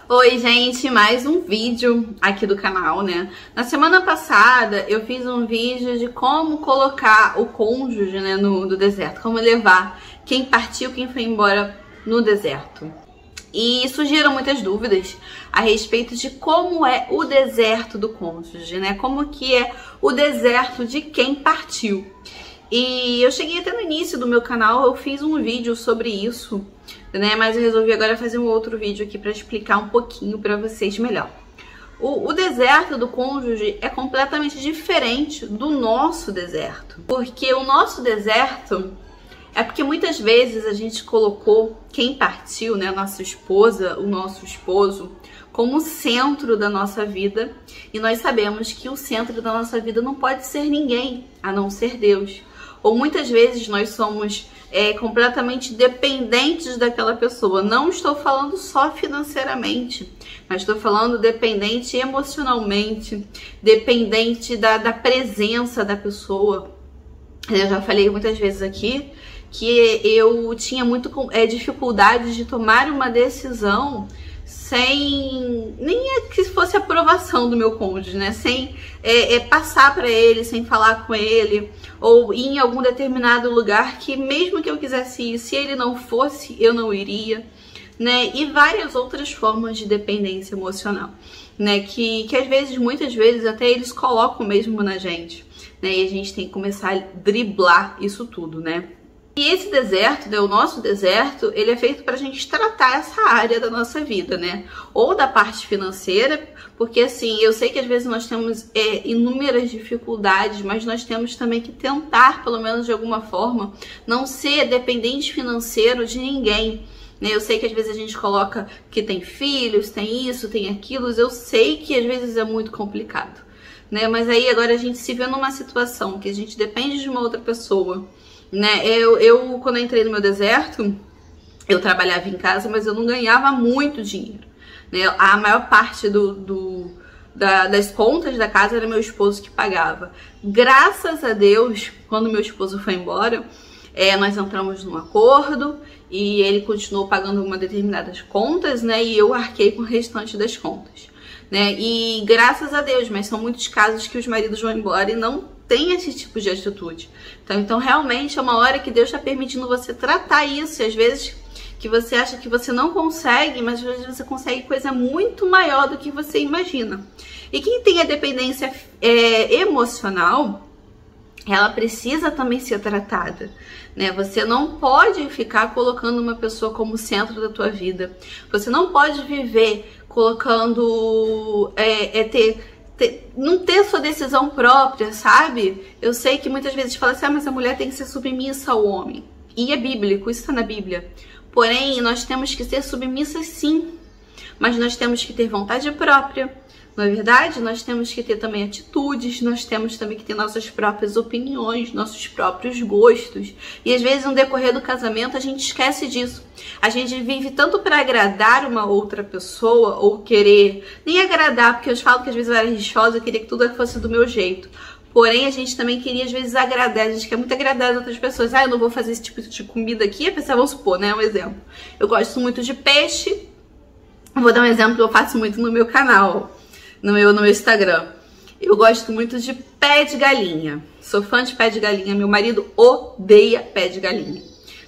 Oi, gente, mais um vídeo aqui do canal, né? Na semana passada eu fiz um vídeo de como colocar o cônjuge, né, no deserto, como levar quem partiu, quem foi embora no deserto. E surgiram muitas dúvidas a respeito de como é o deserto do cônjuge, né? Como que é o deserto de quem partiu. E eu cheguei até no início do meu canal, eu fiz um vídeo sobre isso, né? Mas eu resolvi agora fazer um outro vídeo aqui para explicar um pouquinho para vocês melhor. O deserto do cônjuge é completamente diferente do nosso deserto. Porque o nosso deserto é porque muitas vezes a gente colocou quem partiu, né? A nossa esposa, o nosso esposo, como centro da nossa vida. E nós sabemos que o centro da nossa vida não pode ser ninguém, a não ser Deus. Ou muitas vezes nós somos completamente dependentes daquela pessoa. Não estou falando só financeiramente, mas estou falando dependente emocionalmente, dependente da presença da pessoa. Eu já falei muitas vezes aqui que eu tinha muito dificuldade de tomar uma decisão sem nem que fosse aprovação do meu cônjuge, né? Sem passar para ele, sem falar com ele, ou ir em algum determinado lugar que mesmo que eu quisesse ir, se ele não fosse, eu não iria, né? E várias outras formas de dependência emocional, né? Que às vezes, muitas vezes, até eles colocam mesmo na gente, né? E a gente tem que começar a driblar isso tudo, né? E esse deserto, né, o nosso deserto, ele é feito para a gente tratar essa área da nossa vida, né? Ou da parte financeira, porque assim, eu sei que às vezes nós temos inúmeras dificuldades, mas nós temos também que tentar, pelo menos de alguma forma, não ser dependente financeiro de ninguém. Eu sei que às vezes a gente coloca que tem filhos, tem isso, tem aquilo, eu sei que às vezes é muito complicado, né? Mas aí agora a gente se vê numa situação que a gente depende de uma outra pessoa, né? Eu quando eu entrei no meu deserto, eu trabalhava em casa, mas eu não ganhava muito dinheiro, né? A maior parte das contas da casa era meu esposo que pagava. Graças a Deus, quando meu esposo foi embora, nós entramos num acordo e ele continuou pagando algumas determinadas contas, né? E eu arquei com o restante das contas, né? E graças a Deus, mas são muitos casos que os maridos vão embora e não tem esse tipo de atitude. Então realmente é uma hora que Deus está permitindo você tratar isso. E às vezes que você acha que você não consegue, mas às vezes você consegue coisa muito maior do que você imagina. E quem tem a dependência emocional, ela precisa também ser tratada, né? Você não pode ficar colocando uma pessoa como centro da tua vida. Você não pode viver colocando não ter sua decisão própria, sabe? Eu sei que muitas vezes fala assim, mas a mulher tem que ser submissa ao homem. E é bíblico, isso está na Bíblia. Porém, nós temos que ser submissas sim, mas nós temos que ter vontade própria. Não é verdade? Nós temos que ter também atitudes, nós temos também que ter nossas próprias opiniões, nossos próprios gostos. E às vezes no decorrer do casamento a gente esquece disso. A gente vive tanto para agradar uma outra pessoa ou querer, nem agradar, porque eu falo que às vezes eu era rixosa, eu queria que tudo fosse do meu jeito. Porém, a gente também queria às vezes agradar, a gente quer muito agradar as outras pessoas. Eu não vou fazer esse tipo de comida aqui, a pessoa, vamos supor, né? Um exemplo. Eu gosto muito de peixe, vou dar um exemplo que eu faço muito no meu canal. No meu Instagram. Eu gosto muito de pé de galinha. Sou fã de pé de galinha. Meu marido odeia pé de galinha,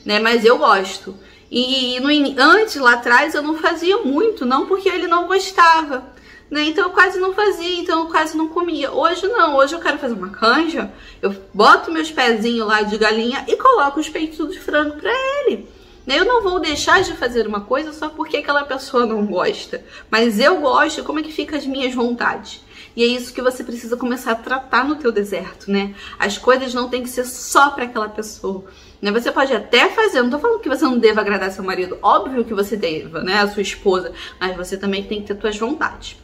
né? Mas eu gosto. E antes, lá atrás, eu não fazia muito, não porque ele não gostava, né? Então eu quase não fazia, então eu quase não comia. Hoje não, hoje eu quero fazer uma canja, eu boto meus pezinhos lá de galinha e coloco os peitos de frango pra ele. Eu não vou deixar de fazer uma coisa só porque aquela pessoa não gosta. Mas eu gosto, como é que ficam as minhas vontades? E é isso que você precisa começar a tratar no teu deserto, né? As coisas não tem que ser só para aquela pessoa, né? Você pode até fazer, não tô falando que você não deva agradar seu marido. Óbvio que você deva, né? A sua esposa. Mas você também tem que ter suas vontades.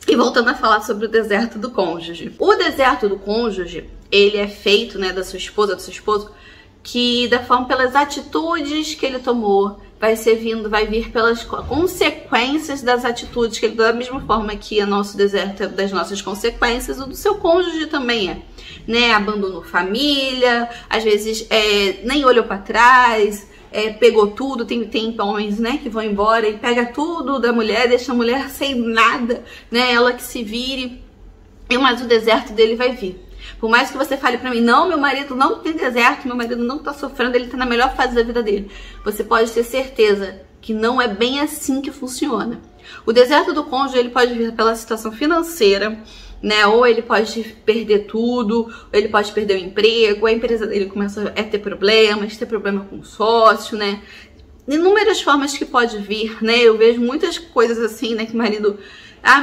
E voltando a falar sobre o deserto do cônjuge. O deserto do cônjuge, ele é feito, né, da sua esposa, do seu esposo, que da forma pelas atitudes que ele tomou, vai vir pelas consequências das atitudes que ele, da mesma forma que o nosso deserto é das nossas consequências, o do seu cônjuge também né? Abandonou família, às vezes nem olhou para trás, pegou tudo, tem homens, né, que vão embora e pega tudo da mulher, deixa a mulher sem nada, né, ela que se vire, mas o deserto dele vai vir. Por mais que você fale pra mim, não, meu marido não tem deserto, meu marido não tá sofrendo, ele tá na melhor fase da vida dele. Você pode ter certeza que não é bem assim que funciona. O deserto do cônjuge, ele pode vir pela situação financeira, né? Ou ele pode perder tudo, ou ele pode perder o emprego, a empresa dele começa a ter problema com o sócio, né? Inúmeras formas que pode vir, né? Eu vejo muitas coisas assim, né? Que meu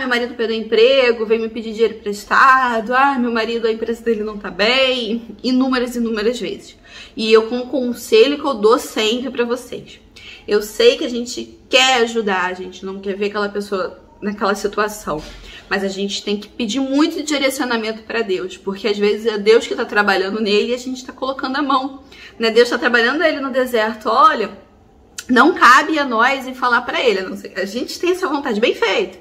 marido perdeu o emprego, veio me pedir dinheiro emprestado, meu marido, a empresa dele não tá bem, inúmeras vezes. E eu, com um conselho que eu dou sempre pra vocês, eu sei que a gente quer ajudar, a gente não quer ver aquela pessoa naquela situação, mas a gente tem que pedir muito direcionamento pra Deus, porque às vezes é Deus que tá trabalhando nele e a gente tá colocando a mão, né? Deus tá trabalhando ele no deserto, olha, não cabe a nós em falar pra ele, a gente tem essa vontade, bem feito,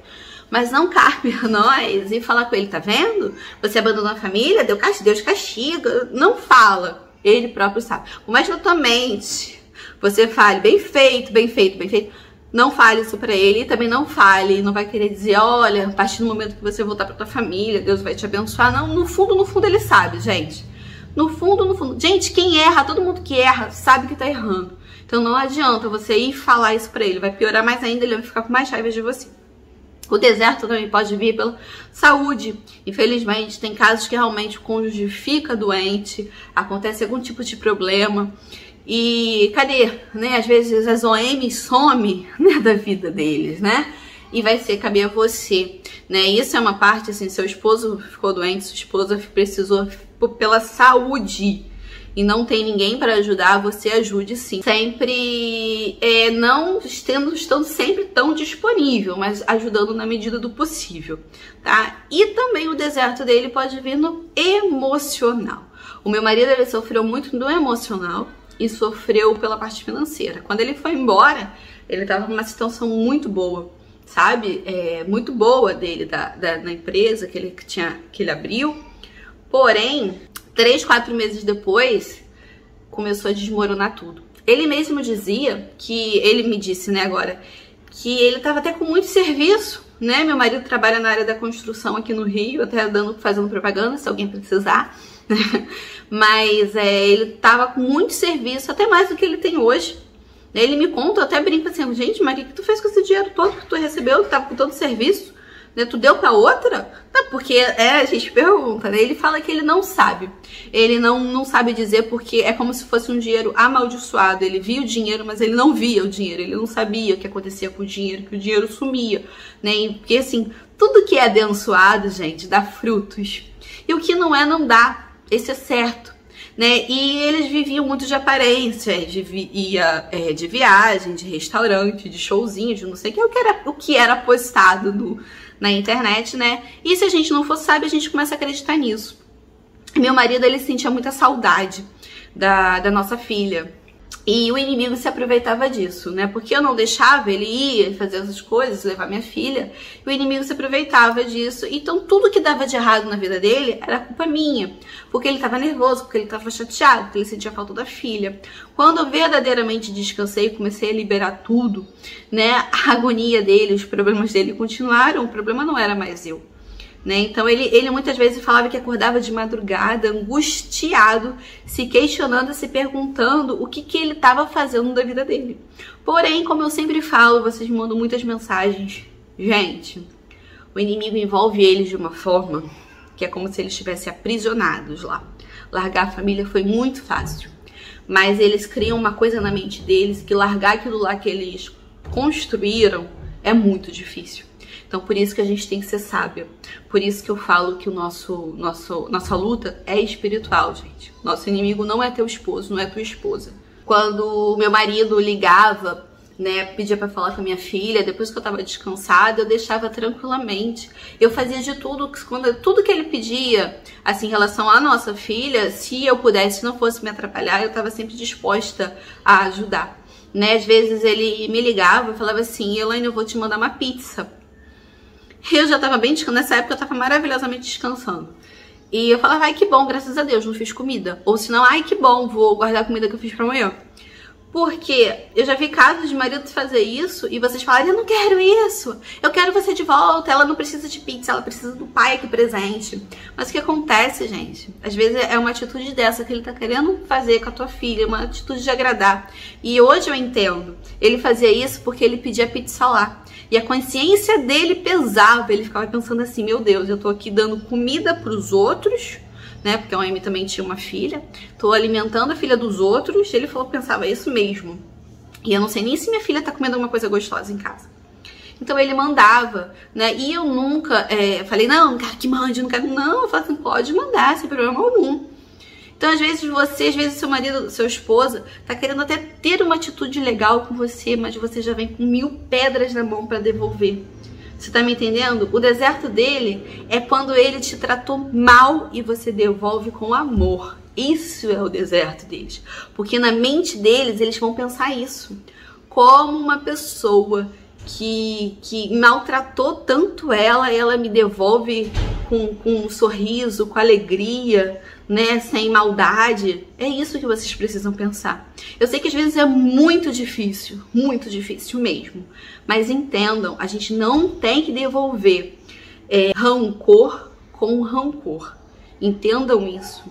mas não cabe a nós e falar com ele, tá vendo? Você abandonou a família, Deus castiga. Não fala, ele próprio sabe. Por mais que na tua mente você fale, bem feito, não fale isso pra ele. E também não fale, não vai querer dizer, olha, a partir do momento que você voltar pra tua família, Deus vai te abençoar. Não, no fundo ele sabe, gente. No fundo. Gente, quem erra, todo mundo que erra, sabe que tá errando. Então não adianta você ir falar isso pra ele. Vai piorar mais ainda, ele vai ficar com mais raiva de você. O deserto também pode vir pela saúde. Infelizmente, tem casos que realmente o cônjuge fica doente, acontece algum tipo de problema. E cadê? Né? Às vezes as OMs somem, né, da vida deles, né? E vai caber a você, né? Isso é uma parte, assim, seu esposo ficou doente, sua esposa precisou pela saúde e não tem ninguém para ajudar, você ajude sim. Sempre, não estando sempre tão disponível, mas ajudando na medida do possível, tá? E também o deserto dele pode vir no emocional. O meu marido, ele sofreu muito no emocional e sofreu pela parte financeira. Quando ele foi embora, ele tava numa situação muito boa, sabe? Muito boa dele, na empresa que ele abriu. Porém, 3, 4 meses depois, começou a desmoronar tudo. Ele mesmo dizia que, ele me disse, né, agora, que ele estava até com muito serviço, né? Meu marido trabalha na área da construção aqui no Rio, até fazendo propaganda, se alguém precisar. Mas ele estava com muito serviço, até mais do que ele tem hoje. Ele me conta, eu até brinco assim, gente, mas o que tu fez com esse dinheiro todo que tu recebeu, que tava com todo serviço? Né? Tu deu pra outra? Não, porque a gente pergunta, né? Ele fala que ele não sabe. Ele não sabe dizer porque é como se fosse um dinheiro amaldiçoado. Ele via o dinheiro, mas ele não via o dinheiro. Ele não sabia o que acontecia com o dinheiro, que o dinheiro sumia, né? E, porque assim, tudo que é abençoado, gente, dá frutos. E o que não é, não dá. Esse é certo. Né? E eles viviam muito de aparência, de viagem, de restaurante, de showzinho, de não sei o que era postado na internet, né? E se a gente não for sábio, a gente começa a acreditar nisso. Meu marido, ele sentia muita saudade da nossa filha. E o inimigo se aproveitava disso, né? Porque eu não deixava ele ir fazer essas coisas, levar minha filha. E o inimigo se aproveitava disso. Então, tudo que dava de errado na vida dele era culpa minha. Porque ele estava nervoso, porque ele estava chateado, porque ele sentia falta da filha. Quando eu verdadeiramente descansei, comecei a liberar tudo, né? A agonia dele, os problemas dele continuaram. O problema não era mais eu. Né? Então ele muitas vezes falava que acordava de madrugada, angustiado, se questionando, se perguntando o que ele estava fazendo da vida dele. Porém, como eu sempre falo, vocês me mandam muitas mensagens. Gente, o inimigo envolve eles de uma forma que é como se eles estivessem aprisionados lá. Largar a família foi muito fácil. Mas eles criam uma coisa na mente deles que largar aquilo lá que eles construíram é muito difícil. Então, por isso que a gente tem que ser sábia. Por isso que eu falo que nossa luta é espiritual, gente. Nosso inimigo não é teu esposo, não é tua esposa. Quando meu marido ligava, né, pedia pra falar com a minha filha, depois que eu tava descansada, eu deixava tranquilamente. Eu fazia de tudo que ele pedia, assim, em relação à nossa filha, se eu pudesse, se não fosse me atrapalhar, eu tava sempre disposta a ajudar. Né? Às vezes ele me ligava e falava assim, Elaine, eu vou te mandar uma pizza. Eu já tava bem descansando, nessa época eu tava maravilhosamente descansando. E eu falava, ai que bom, graças a Deus, não fiz comida. Ou senão, ai que bom, vou guardar a comida que eu fiz pra amanhã. Porque eu já vi casos de marido fazer isso e vocês falarem, eu não quero isso, eu quero você de volta, ela não precisa de pizza, ela precisa do pai aqui presente. Mas o que acontece, gente? Às vezes é uma atitude dessa que ele tá querendo fazer com a tua filha, uma atitude de agradar. E hoje eu entendo, ele fazia isso porque ele pedia pizza lá. E a consciência dele pesava, ele ficava pensando assim, meu Deus, eu tô aqui dando comida pros outros, né? Porque a Amy também tinha uma filha. Tô alimentando a filha dos outros. Ele falou, pensava isso mesmo. E eu não sei nem se minha filha tá comendo alguma coisa gostosa em casa. Então ele mandava, né? E eu nunca falei, não quero que mande, não quero. Não, eu falei assim, pode mandar, sem problema algum. Então, às vezes seu marido, sua esposa, tá querendo até ter uma atitude legal com você, mas você já vem com 1000 pedras na mão para devolver. Você tá me entendendo? O deserto dele é quando ele te tratou mal e você devolve com amor. Isso é o deserto deles. Porque na mente deles, eles vão pensar isso. Como uma pessoa que maltratou tanto ela me devolve com um sorriso, com alegria, né, sem maldade. É isso que vocês precisam pensar. Eu sei que às vezes é muito difícil mesmo, mas entendam, a gente não tem que devolver rancor com rancor. Entendam isso.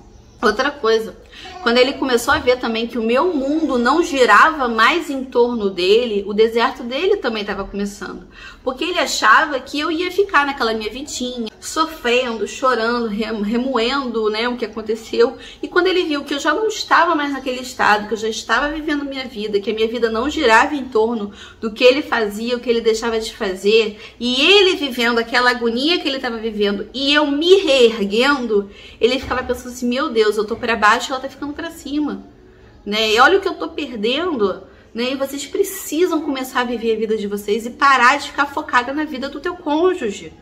Outra coisa, quando ele começou a ver também que o meu mundo não girava mais em torno dele, o deserto dele também estava começando. Porque ele achava que eu ia ficar naquela minha vidinha, sofrendo, chorando, remoendo, né, o que aconteceu. E quando ele viu que eu já não estava mais naquele estado, que eu já estava vivendo minha vida, que a minha vida não girava em torno do que ele fazia, o que ele deixava de fazer, e ele vivendo aquela agonia que ele estava vivendo, e eu me reerguendo, ele ficava pensando assim, meu Deus, eu tô para baixo e ela tá ficando para cima, né? E olha o que eu tô perdendo, né? E vocês precisam começar a viver a vida de vocês e parar de ficar focada na vida do teu cônjuge.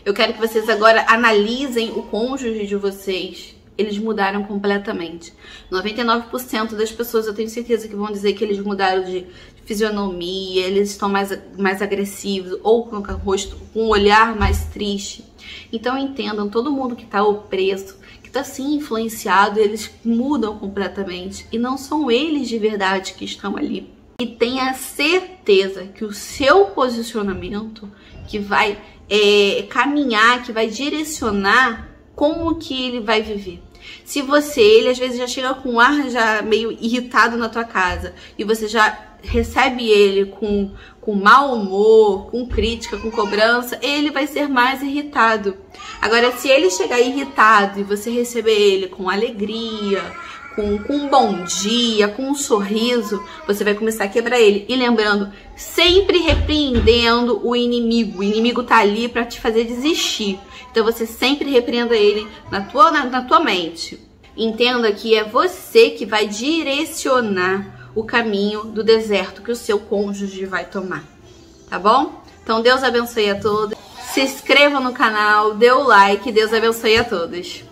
Eu quero que vocês agora analisem o cônjuge de vocês. Eles mudaram completamente. 99% das pessoas eu tenho certeza que vão dizer que eles mudaram de fisionomia, eles estão mais agressivos ou com o rosto, com um olhar mais triste. Então entendam, todo mundo que está opresso, que está assim influenciado, eles mudam completamente. E não são eles de verdade que estão ali. E tenha certeza que o seu posicionamento que vai caminhar, que vai direcionar como que ele vai viver. Se ele às vezes já chega com um ar já meio irritado na tua casa e você já recebe ele com mau humor, com crítica, com cobrança, ele vai ser mais irritado. Agora, se ele chegar irritado e você receber ele com alegria, com um bom dia, com um sorriso, você vai começar a quebrar ele. E lembrando, sempre repreendendo o inimigo. O inimigo tá ali para te fazer desistir. Então você sempre repreenda ele na tua mente. Entenda que é você que vai direcionar o caminho do deserto que o seu cônjuge vai tomar. Tá bom? Então Deus abençoe a todos. Se inscreva no canal, dê o like. Deus abençoe a todos.